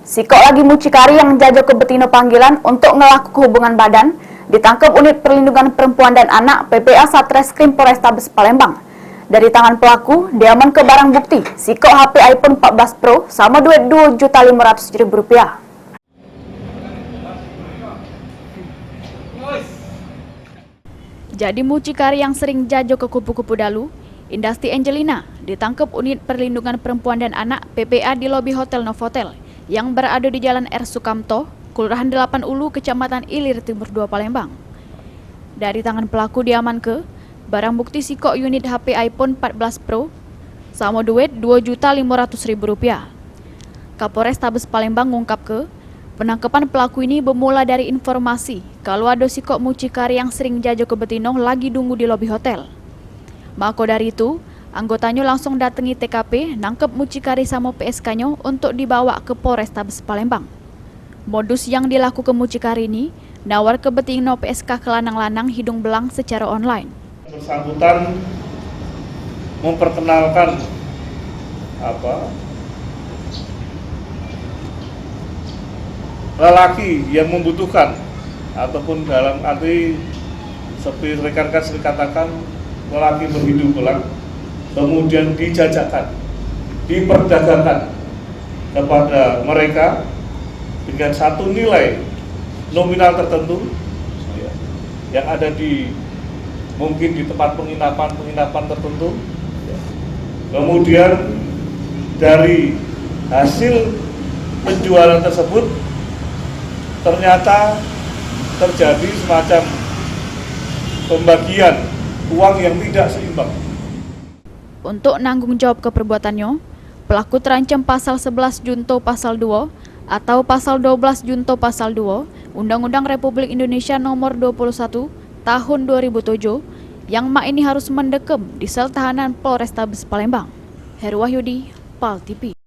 Siko lagi mucikari yang jajo ke betino panggilan untuk ngelaku hubungan badan, ditangkap unit perlindungan perempuan dan anak PPA Satreskrim Polrestabes Palembang. Dari tangan pelaku, diaman ke barang bukti, Siko HP iPhone 14 Pro sama duit Rp2.500.000. Jadi mucikari yang sering jajo ke kupu-kupu dalu, Indasti Angelina ditangkap unit perlindungan perempuan dan anak PPA di lobi Hotel Novotel yang berada di Jalan R. Sukamto, Kelurahan 8 Ulu, Kecamatan Ilir Timur 2, Palembang. Dari tangan pelaku diaman ke barang bukti Siko unit HP iPhone 14 Pro sama duit Rp2.500.000. Kapolres Tabes Palembang mengungkap ke penangkapan pelaku ini bermula dari informasi kalau ada Siko mucikari yang sering jajo ke betino lagi nunggu di lobi hotel. Maka dari itu, anggotanya langsung datangi TKP, nangkep mucikari sama PSK-nya untuk dibawa ke Polres Tabes Palembang. Modus yang dilakukan mucikari ini, nawar ke betino PSK ke lanang-lanang hidung belang secara online. Bersangkutan memperkenalkan lelaki yang membutuhkan ataupun dalam arti seperti rekan-rekan sering katakan lelaki berhidung belang, kemudian dijajakan, diperdagangkan kepada mereka dengan satu nilai nominal tertentu yang ada di mungkin di tempat penginapan tertentu. Kemudian dari hasil penjualan tersebut ternyata terjadi semacam pembagian uang yang tidak seimbang. Untuk nanggung jawab ke perbuatannya, pelaku terancam pasal 11 Junto pasal 2 atau pasal 12 Junto pasal 2 Undang-Undang Republik Indonesia Nomor 21 Tahun 2007 yang ini harus mendekam di sel tahanan Polrestabes Palembang. Heru Wahyudi, PAL TV.